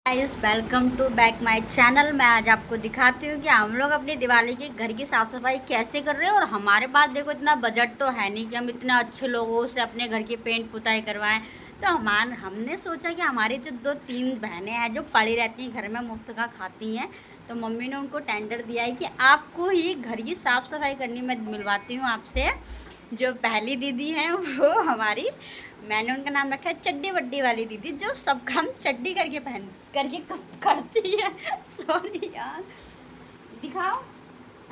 Guys welcome to back my channel. मैं आज आपको दिखाती हूँ कि हम लोग अपनी दिवाली के घर की साफ़ सफाई कैसे कर रहे हैं। और हमारे पास देखो इतना बजट तो है नहीं कि हम इतना अच्छे लोगों से अपने घर की पेंट पुताई करवाएं। तो हमने सोचा कि हमारी जो 2-3 बहनें हैं जो पड़ी रहती हैं घर में मुफ्त का खाती हैं, तो मम्मी ने उनको टेंडर दिया है कि आपको ही घर की साफ़ सफाई करनी मैं मिलवाती हूँ आपसे। जो पहली दीदी हैं वो हमारी, मैंने उनका नाम रखा है चड्डी वड्डी वाली दीदी, जो सब काम चड्डी करके करती है। सॉरी यार, दिखाओ।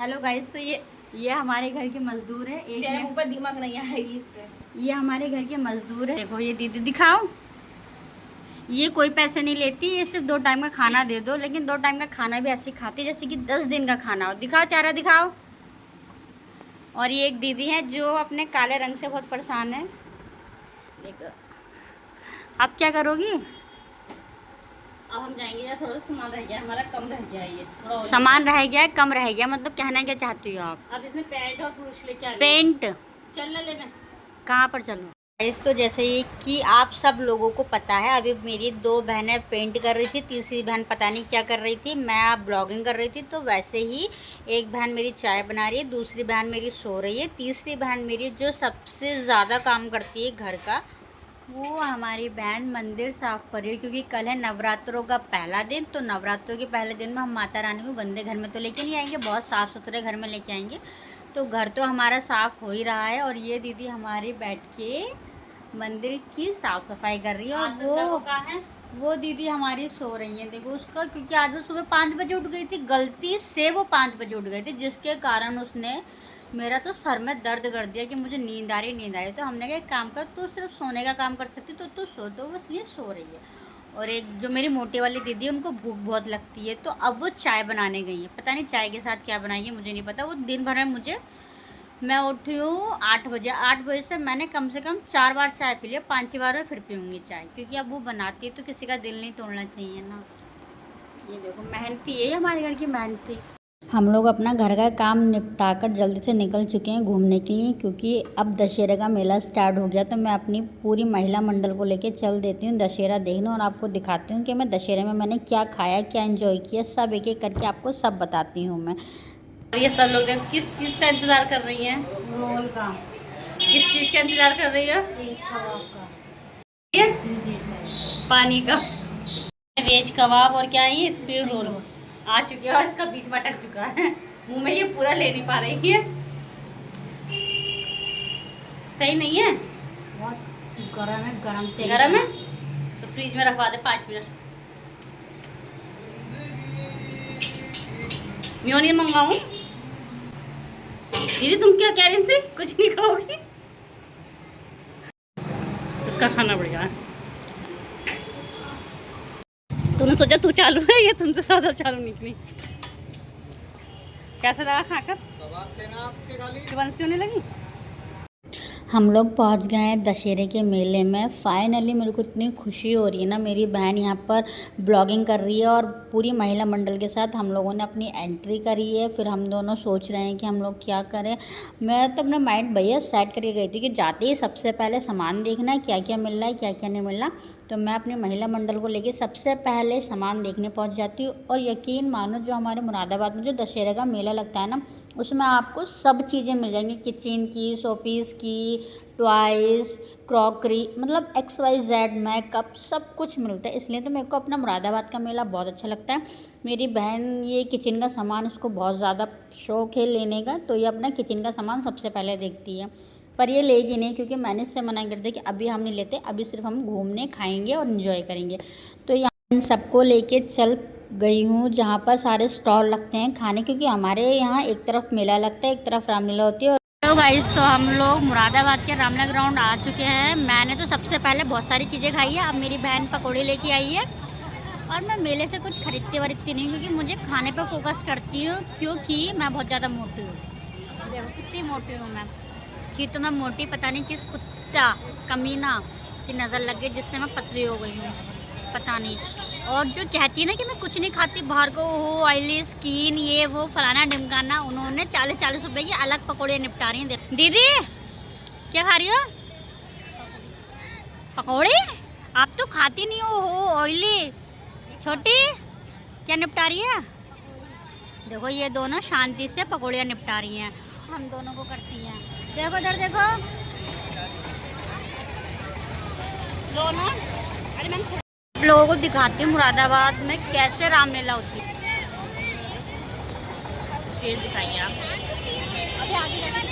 हेलो गाइस, तो ये हमारे घर के मजदूर है। एक ऊपर दिमाग नहीं है इससे। ये हमारे घर के मजदूर है। देखो ये दीदी, दिखाओ। ये कोई पैसे नहीं लेती, ये सिर्फ 2 टाइम का खाना दे दो, लेकिन 2 टाइम का खाना भी ऐसे खाती जैसे कि 10 दिन का खाना हो। दिखाओ चेहरा, दिखाओ। और ये एक दीदी है जो अपने काले रंग से बहुत परेशान है। देखो, आप क्या करोगी? अब हम जाएंगे यार, थोड़ा सा सामान रह गया हमारा, कम रह गया, ये थोड़ा सामान रह गया है, कम रह गया, मतलब कहना क्या चाहती हो आप? अब इसमें पैंट और पुरुष लेके आ पेंट चल ले मैं। कहाँ पर चलूँ? इस तो जैसे ही कि आप सब लोगों को पता है, अभी मेरी 2 बहनें पेंट कर रही थी, तीसरी बहन पता नहीं क्या कर रही थी, मैं आप ब्लॉगिंग कर रही थी। तो वैसे ही एक बहन मेरी चाय बना रही है, दूसरी बहन मेरी सो रही है, तीसरी बहन मेरी जो सबसे ज़्यादा काम करती है घर का, वो हमारी बहन मंदिर साफ़ कर रही है। क्योंकि कल है नवरात्रों का पहला दिन, तो नवरात्रों के पहले दिन में हम माता रानी को गंदे घर में तो लेके नहीं आएंगे, बहुत साफ़ सुथरे घर में लेके आएंगे। तो घर तो हमारा साफ़ हो ही रहा है। और ये दीदी हमारी बैठ के मंदिर की साफ़ सफाई कर रही है। और वो दीदी हमारी सो रही है। देखो उसका, क्योंकि आज वो सुबह 5 बजे उठ गई थी, गलती से वो 5 बजे उठ गई थी, जिसके कारण उसने मेरा तो सर में दर्द कर दिया कि मुझे नींद आ रही। तो हमने कहा एक काम कर, तू सिर्फ सोने का काम कर सकती तो तू सो, तो वो इसलिए सो रही है। और एक जो मेरी मोटी वाली दीदी है, उनको भूख बहुत लगती है, तो अब वो चाय बनाने गई है। पता नहीं चाय के साथ क्या बनाएगी, मुझे नहीं पता। वो दिन भर में मैं उठी हूँ 8 बजे, 8 बजे से मैंने कम से कम 4 बार चाय पी लिया, 5 बार में फिर पीऊँगी चाय, क्योंकि अब वो बनाती है तो किसी का दिल नहीं तोड़ना चाहिए ना। ये देखो मेहनती है, हमारे घर की मेहनती। हम लोग अपना घर का काम निपटा कर जल्दी से निकल चुके हैं घूमने के लिए, क्योंकि अब दशहरे का मेला स्टार्ट हो गया। तो मैं अपनी पूरी महिला मंडल को लेके चल देती हूँ दशहरा देखने, और आपको दिखाती हूँ कि मैं दशहरे में मैंने क्या खाया, क्या एंजॉय किया, सब एक एक करके आपको सब बताती हूँ मैं। ये सब लोग देखो किस चीज़ का इंतजार कर रही हैं? रोल का। किस चीज़ का इंतजार कर रही है? ये पानी का वेज कबाब, और क्या है ये स्प्रिंग रोल आ चुके हैं, और इसका बीच में अटक चुका है, मुंह में ये पूरा ले नहीं पा रही है। सही नहीं है, बहुत गर्म है, गर्म तेल गरम है तो फ्रिज में रखवा दे 5 मिनट। मेयोनीज मंगाऊं? दीदी तुम क्या कह रही थी, कुछ नहीं खाओगी? इसका खाना बढ़िया है। तूने सोचा तू चालू है, ये तुमसे ज़्यादा चालू निकली। कैसा लगा खाकर? शिवंशी होने लगी। हम लोग पहुंच गए हैं दशहरे के मेले में। फाइनली मेरे को इतनी खुशी हो रही है ना, मेरी बहन यहाँ पर ब्लॉगिंग कर रही है और पूरी महिला मंडल के साथ हम लोगों ने अपनी एंट्री करी है। फिर हम दोनों सोच रहे हैं कि हम लोग क्या करें। मैं तो अपना माइंड भैया सेट करके गई थी कि जाते ही सबसे पहले सामान देखना है, क्या क्या मिल रहा है, क्या क्या नहीं मिल रहा। तो मैं अपनी महिला मंडल को लेकर सबसे पहले सामान देखने पहुँच जाती हूँ। और यकीन मानो, जो हमारे मुरादाबाद में जो दशहरे का मेला लगता है ना, उसमें आपको सब चीज़ें मिल जाएंगी, किचन की, शोपीस की, टॉयज़, क्रॉकरी, मतलब XYZ मेकअप, सब कुछ मिलता है। इसलिए तो मेरे को अपना मुरादाबाद का मेला बहुत अच्छा लगता है। मेरी बहन ये किचन का सामान, उसको बहुत ज़्यादा शौक़ है लेने का, तो ये अपना किचन का सामान सबसे पहले देखती है। पर ये लेगी नहीं, क्योंकि मैंने इससे मना कर दिया कि अभी हम नहीं लेते, अभी सिर्फ हम घूमने, खाएँगे और इन्जॉय करेंगे। तो यहाँ इन सबको लेके चल गई हूँ जहाँ पर सारे स्टॉल लगते हैं खाने, क्योंकि हमारे यहाँ एक तरफ मेला लगता है, एक तरफ रामलीला होती है। तो गाइस, तो हम लोग मुरादाबाद के रामलीला ग्राउंड आ चुके हैं। मैंने तो सबसे पहले बहुत सारी चीज़ें खाई है। अब मेरी बहन पकौड़े लेके आई है, और मैं मेले से कुछ खरीदती वरीदती नहीं, क्योंकि मुझे खाने पे फोकस करती हूँ, क्योंकि मैं बहुत ज़्यादा मोटी हूँ। देखो कितनी मोटी हूँ मैं, कि तो मैं मोटी, पता नहीं किस कुत्ता कमीना की नज़र लग गई जिससे मैं पतली हो गई हूँ, पता नहीं। और जो कहती है ना कि मैं कुछ नहीं खाती, बाहर को हो ऑयली स्किन, ये वो फलाना ढिमकाना, उन्होंने 40-40 रुपए की अलग पकौड़े निपटा रही हैं। दीदी क्या खा रही हो? पकौड़े? आप तो खाती नहीं हो ऑयली। छोटी क्या निपटा रही है? देखो ये दोनों शांति से पकौड़ियाँ निपटा रही हैं, हम दोनों को करती हैं। देखो इधर देखो, लो ना। अरे मैं लोगों को दिखाती हूँ मुरादाबाद में कैसे रामलीला होती है। स्टेज दिखाइए आप। अभी आगे जाके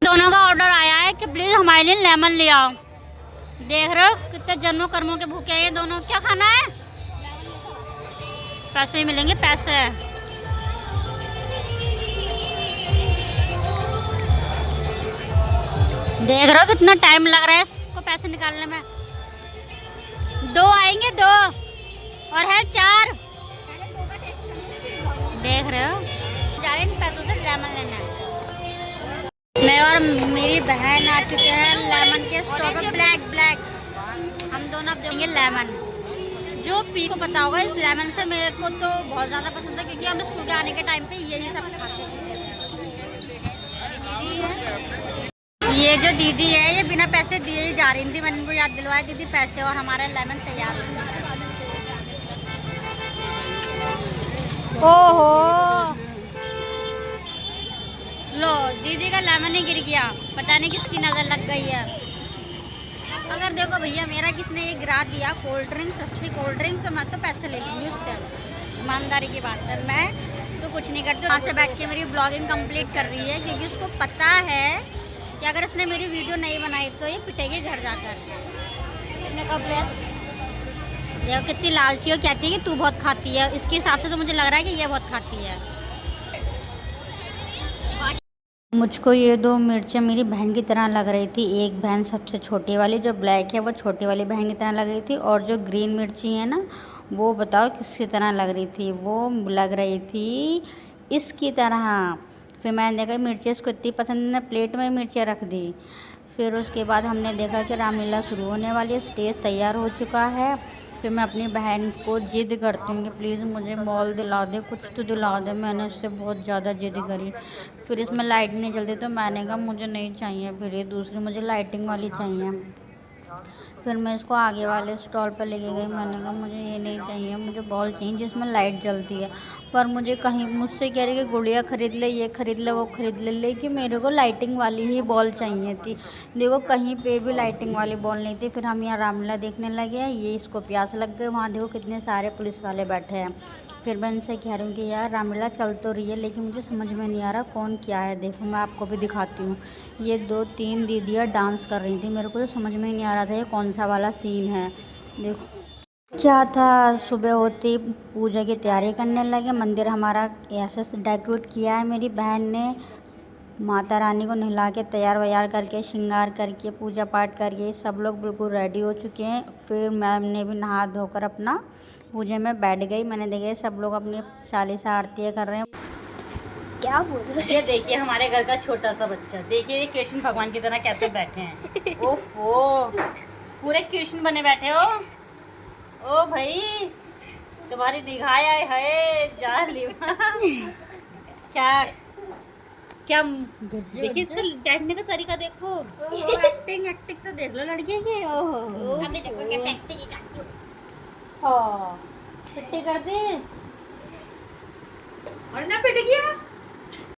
दोनों का ऑर्डर आया है कि प्लीज़ हमारे लिए लेमन ले आओ। देख रहे हो कितने जन्मों कर्मों के भूखे हैं ये दोनों। क्या खाना है? पैसे ही मिलेंगे, पैसे। देख रहे हो कितना टाइम लग रहा है इसको पैसे निकालने में। 2 आएंगे, 2 और है 4। देख रहे हो, जा रहे हैं इन पैसों से लेमन लेना है। मैं और मेरी बहन आ चुके हैं लेमन के स्टॉल पर। ब्लैक हम दोनों अब देंगे लेमन। जो पी को पता होगा, इस लेमन से मेरे को तो बहुत ज़्यादा पसंद है, क्योंकि हम स्कूल के आने के टाइम पे यही सब खाते हैं। ये जो दीदी है ये बिना पैसे दिए ही जा रही थी। मैंने इनको याद दिलवाया, दीदी पैसे और हमारा लेमन तैयार है। ओहो, लो दीदी का लेमन ही गिर गया, पता नहीं किसकी नज़र लग गई है। अगर देखो भैया मेरा किसने ये गिरा दिया कोल्ड ड्रिंक, सस्ती कोल्ड ड्रिंक, तो मैं तो पैसे ले लूँगी उससे। ईमानदारी की बात है, मैं तो कुछ नहीं करती। वहाँ से बैठ के मेरी ब्लॉगिंग कंप्लीट कर रही है, क्योंकि उसको पता है कि अगर इसने मेरी वीडियो नहीं बनाई तो ये पिटेगी घर जाकर। देखो कितनी लालची हो, कहती है कि तू बहुत खाती है। इसके हिसाब से तो मुझे लग रहा है कि ये बहुत खाती है। मुझको ये 2 मिर्चें मेरी बहन की तरह लग रही थी। एक बहन सबसे छोटी वाली जो ब्लैक है वो छोटी वाली बहन की तरह लग रही थी, और जो ग्रीन मिर्ची है ना वो बताओ किसकी तरह लग रही थी? वो लग रही थी इसकी तरह। फिर मैंने देखा मिर्ची इसको इतनी पसंद है, प्लेट में मिर्चियाँ रख दी। फिर उसके बाद हमने देखा कि रामलीला शुरू होने वाली है, स्टेज तैयार हो चुका है। फिर मैं अपनी बहन को जिद करती हूँ कि प्लीज़ मुझे बॉल दिला दे, कुछ तो दिला दे। मैंने उससे बहुत ज़्यादा जिद करी। फिर इसमें लाइट नहीं जलती तो मैंने कहा मुझे नहीं चाहिए, फिर ये दूसरी मुझे लाइटिंग वाली चाहिए। फिर मैं इसको आगे वाले स्टॉल पर लेके गई। मैंने कहा मुझे ये नहीं चाहिए, मुझे बॉल चाहिए जिसमें लाइट जलती है। पर मुझे कहीं मुझसे कह रही कि गुड़िया ख़रीद ले, ये ख़रीद ले, वो ख़रीद ले, लेकिन मेरे को लाइटिंग वाली ही बॉल चाहिए थी। देखो कहीं पे भी लाइटिंग वाली बॉल नहीं थी। फिर हम यहाँ रामलीला देखने लगे। ये इसको प्यास लग गई, वहाँ देखो कितने सारे पुलिस वाले बैठे हैं। फिर मैं इनसे कह रही हूँ कि यार रामलीला चल तो रही है, लेकिन मुझे समझ में नहीं आ रहा कौन क्या है। देखो मैं आपको भी दिखाती हूँ। ये 2-3 दीदियाँ डांस कर रही थी, मेरे को तो समझ में ही नहीं आ रहा था ये कौन सा वाला सीन है। देखो क्या था, सुबह होती पूजा की तैयारी करने लगे। मंदिर हमारा ऐसे डेकोरेट किया है मेरी बहन ने, माता रानी को नहला के तैयार वैयार करके, श्रृंगार करके, पूजा पाठ करके सब लोग बिल्कुल रेडी हो चुके हैं। फिर मैम ने भी नहा धोकर अपना पूजा में बैठ गई। मैंने देखा सब लोग अपनी चालीसा आरती कर रहे हैं। क्या बोल रहे हैं? ये देखिए हमारे घर का छोटा सा बच्चा, देखिए ये कृष्ण भगवान की तरह कैसे बैठे हैं। ओहो, पूरे कृष्ण बने बैठे हो। ओ भाई तुम्हारी निगाह है जालिमा। क्या क्या देखिए इसका बैठने का तरीका देखो। एक्टिंग तो देख लो लड़की की। ओहो अभी देखो कैसे एक्टिंग करती हूँ। हाँ पिट्टी कर दे और ना पिट गया।